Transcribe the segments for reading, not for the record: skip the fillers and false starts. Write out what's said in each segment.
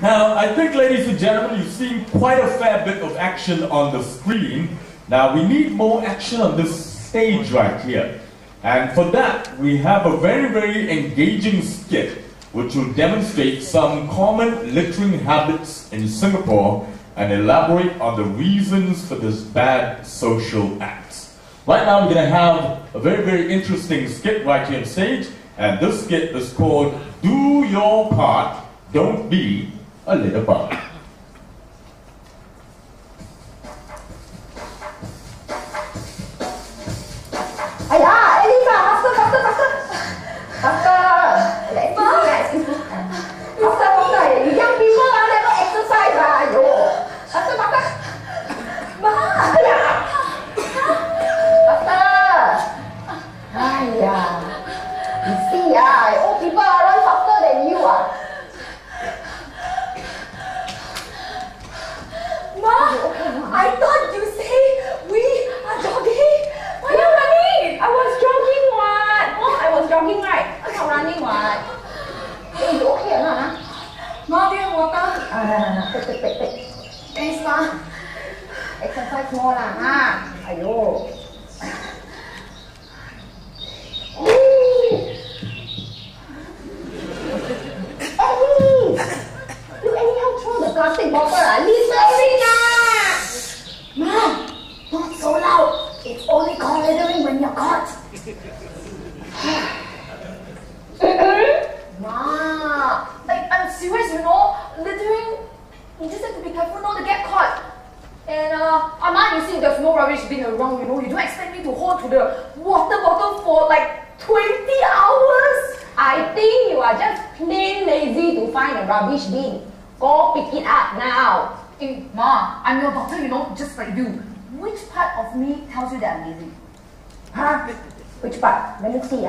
Now, I think, ladies and gentlemen, you've seen quite a fair bit of action on the screen. Now, we need more action on this stage right here. And for that, we have a very, very engaging skit which will demonstrate some common littering habits in Singapore and elaborate on the reasons for this bad social acts. Right now, we're going to have a very, very interesting skit right here on stage, and this skit is called Do Your Part, Don't Be a Litter Bug. I thought you said we are jogging. Why are you running? I was jogging what? Oh, I was jogging right. I'm not running what? Hey, you okay or not? Ma, do you have water? Take. Thanks, Ma. Exercise more lah, ha? Ayo. You anyhow throw the plastic bottle, littering Ma, not so loud. It's only called littering when you're caught. Ma, like I'm serious, you know. Littering, you just have to be careful not to get caught. And Ma, you see, there's no rubbish bin around, you know. You don't expect me to hold to the water bottle for like 20 hours. I think you are just plain lazy to find a rubbish bin. Go pick it up now. Hey, Ma, I'm your daughter, you know, just like you. Which part of me tells you that I'm lazy? Huh? Which part? Let me see,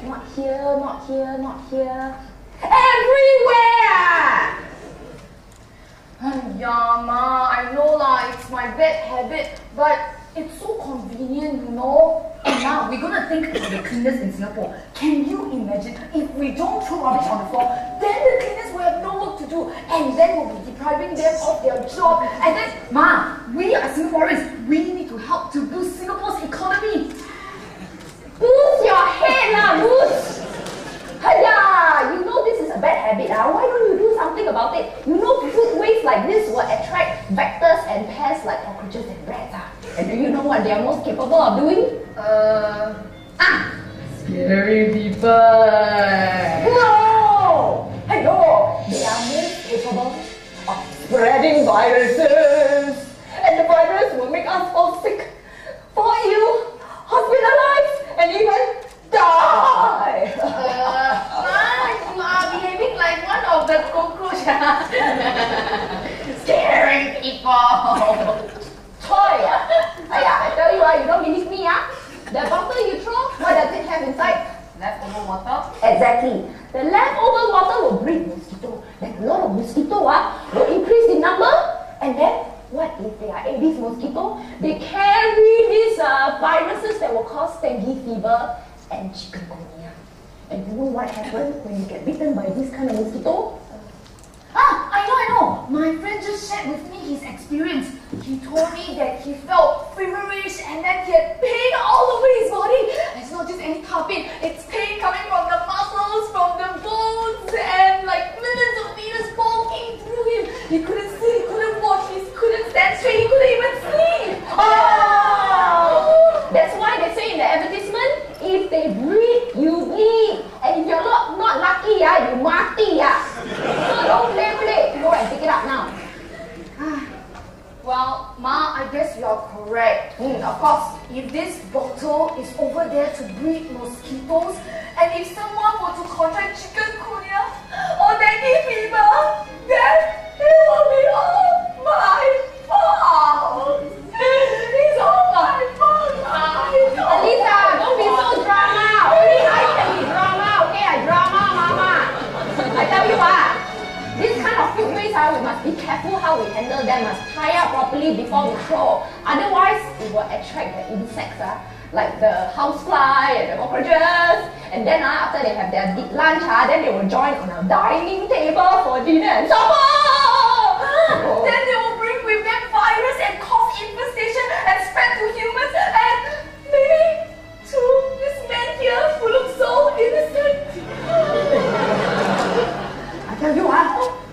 Not here, not here, not here. Everywhere! Yeah, Ma, I know lah, it's my bad habit, but it's so convenient, you know. And now we're gonna think about the cleaners in Singapore. Can you imagine if we don't throw rubbish on the floor, then the cleaners will have no work to do, and then we'll be depriving them of their job. And then, Ma, we are Singaporeans. We need to help to boost Singapore's economy. Boost your head lah, boost. Hiya, you know this is a bad habit. Why don't you do something about it? You know food waste like this will attract vectors and pests like cockroaches and rats. And do you know what they are most capable of doing? Scary people. No! Hello! They are most capable of spreading viruses. And the virus will make us all sick, fall ill, hospitalized, and even die! You are behaving like one of the cockroaches. Scaring people. Toy, I tell you, you don't believe me, The bottle you throw, what does it have inside? Leftover water. Exactly. The leftover water will breed mosquito. Then a lot of mosquito will increase in number. And then, what if they are Aedes mosquito? They carry these viruses that will cause dengue fever and chikungunya. And you know what happens when you get bitten by this kind of mosquito? I know. My friend just shared with me his experience. He told me that he felt feverish and then he had pain all over his body. It's not just any kind of pain. It's pain coming from the muscles, from the bones, and like millions of meters poking through him. He couldn't see, he couldn't walk, he couldn't stand straight, he couldn't even sleep. That's why they say in the advertisement, if they breed, you bleed. And if you're not lucky, you mati. So don't play. Go and pick it up now. Well, Ma, I guess you're correct. Of course, if this bottle is over there to breed mosquitoes, and if someone were to contract chikungunya or dengue fever, then it will be all my fault. It's all my fault, Alisa, don't be so drama. Only I can be drama, okay? I drama, Mama. I tell you what. This kind of food waste, we must be careful how we handle them. Must tie up properly before we throw. Otherwise, it will attract the insects, like the housefly and the cockroaches. And then after they have their lunch, then they will join on our dining table for for dinner and supper. Then they will bring with them virus and cause infestation and spread to humans and maybe to this man here who looks so innocent. I tell you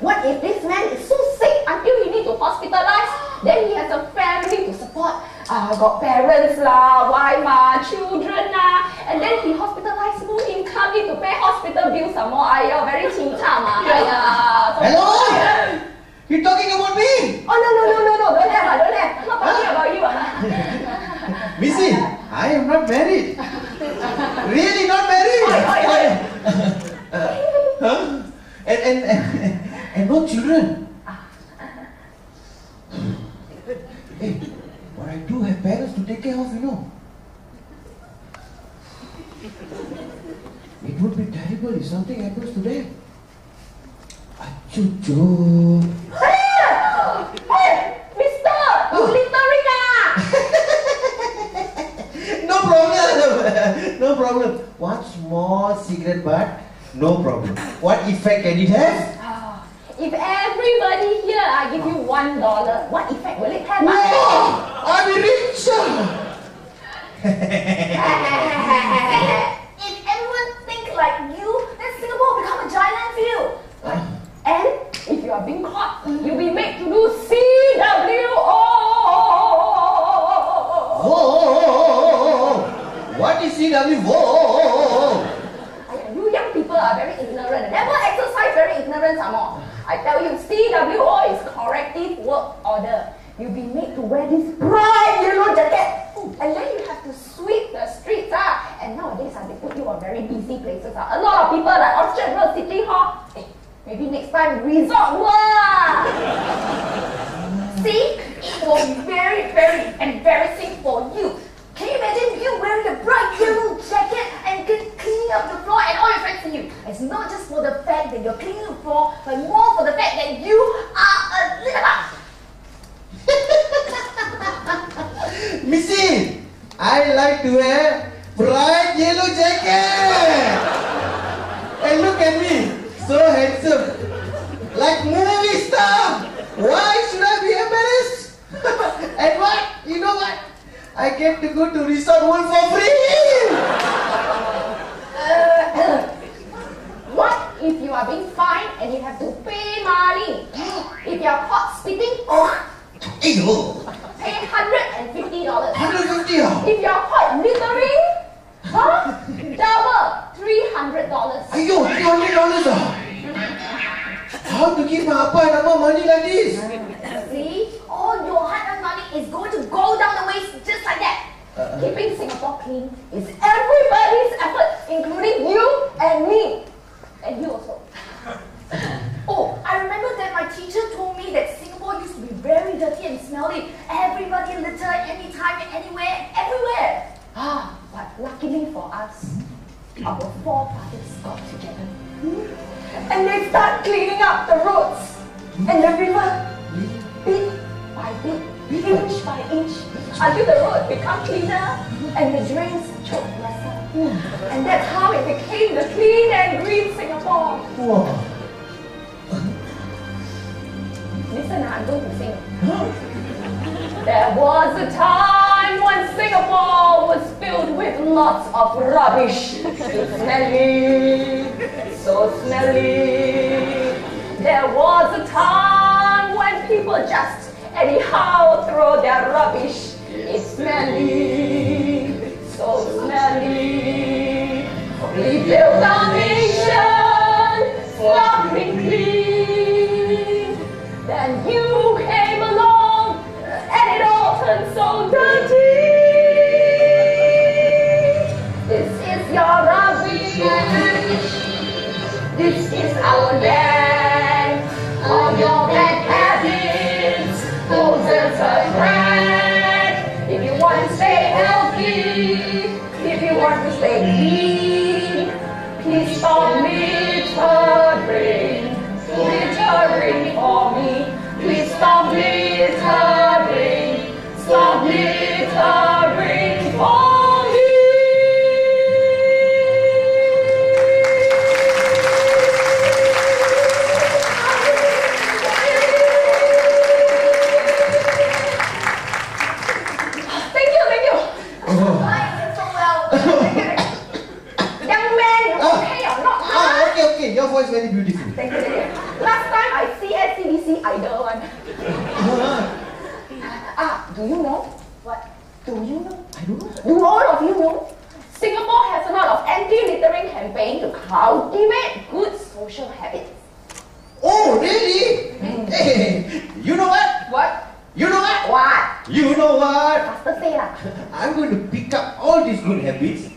what if this man is so sick until he needs to hospitalize? Then he has a family to support. Got parents lah, wife children and then he hospitalized, no income, need to pay hospital bills some more. Very chin-cham Hello? You're talking about me? Oh no, don't have. I'm not talking about you. Missy, I am not married. Really not married. Huh? And no children. Hey, but I do have parents to take care of, you know. It would be terrible if something happens to them. Achucho. Hey, mister, you littering No problem. No problem. One small cigarette butt, no problem. What effect can it have? If everybody here give you $1, what effect will it have? Wow, I'm rich. If everyone thinks like you, then Singapore will become a giant landfill. And if you are being caught, you'll be made to do CWO. Whoa! What is CWO? You young people are very ignorant. Never exercise, very ignorant some more. I tell you, CWO is corrective work order. You'll be made to wear this bright yellow jacket. And then you have to sweep the streets. And nowadays, they put you on very busy places. A lot of people like Orchard Road, City Hall. Maybe next time, Resort World. See? It was very, very embarrassing for you. Can you imagine you wearing a bright yellow jacket and cleaning up the floor and all your friends see you? It's not just for the fact that you're cleaning the floor, but more for the fact that you are a litter. Missy, I like to wear bright yellow jacket. And look at me, so handsome, like movie star. Why should I be embarrassed? And what? You know what? I get to go to Resort World for free! What if you are being fined and you have to pay money? If you are caught spitting, pay $150. $150? If you are caught littering, double $300. Ayo, $300? How to give my appa and amma money like this? See, all your hard-earned money is going to go down the waste just like that. Keeping Singapore clean is everybody's effort, including you and me. And you also. Oh, I remember that my teacher told me that Singapore used to be very dirty and smelly. Everybody litter anytime, anywhere, everywhere. But luckily for us, our forefathers got together. And they start cleaning up the roads and the river, bit by bit, inch by inch, until the road become cleaner and the drains choke lesser. And that's how it became the clean and green Singapore. Wow. Listen, I'm going to sing. There was a time when Singapore was filled with lots of rubbish. Smelly, so smelly. There was a time when people just anyhow throw their rubbish. It's smelly, so smelly. We built our nation, sparkling clean. Then you came along, and it all turned so dirty. This is your rubbish. This is our land. All your bad habits, poses a threat. If you want to stay beautiful. Thank you. Last time I see SCDC idol one. Do you know? What? Do you know? I don't know. Do all of you know? Singapore has a lot of anti-littering campaign to cultivate good social habits. Oh, really? Hey, you know what? What? You know what? What? You know what? Faster say lah. I'm going to pick up all these good habits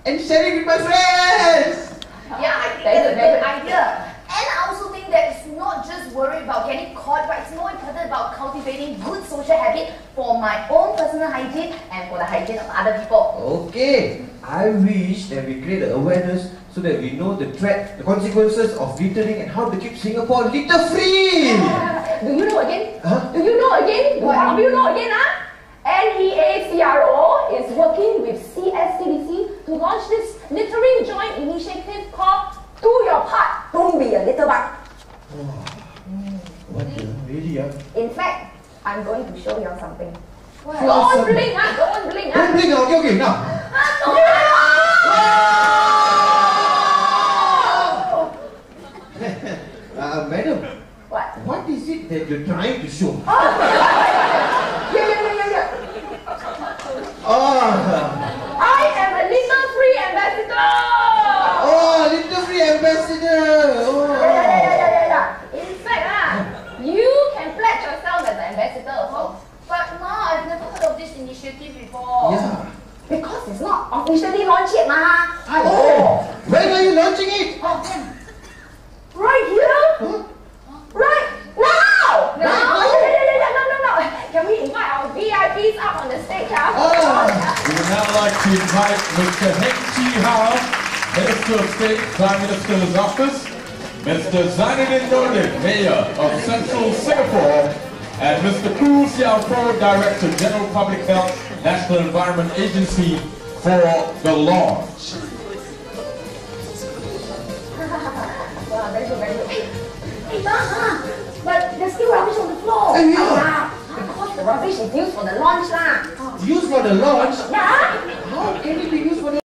and share it with my friends. Yeah, I think that's a good idea. And I also think that it's not just worried about getting caught, but it's more important about cultivating good social habit for my own personal hygiene and for the hygiene of other people. Okay, I wish that we create an awareness so that we know the threat, the consequences of littering and how to keep Singapore litter free. Do you know again? Huh? Do you know again? Do all of you know again? NEACRO is working with CSCDC to launch this littering joint initiative called Do Your Part, Don't Be a Litter Bug. What the? Really? In fact, I'm going to show you something. What? Don't blink, don't blink. Don't blink, okay, now. Madam, what is it that you're trying to show? Yeah. I am a litter-free ambassador. Oh, litter-free ambassador. Oh. Yeah. In fact, you can pledge yourself as an ambassador also. But Ma, I've never heard of this initiative before. Yeah. Because it's not officially launched yet, ma. Oh, when are you launching it? Oh, damn. Right here? Huh? Right now! Right now? No. Can we invite our VIPs up on the stage? We would now like to invite Mr. Heng Chi Hao, Minister of State, Prime Minister's Office, Mr. Zainuddin Nordin, Mayor of Central Singapore, and Mr. Koo Siao Pro, Director, General Public Health, National Environment Agency, for the launch. Wow, very good. Hey, Ma, but there's still rubbish on the floor. Hey, yeah. Because the rubbish is used for the launch lah. Used for the launch? Yeah. How can it be used for the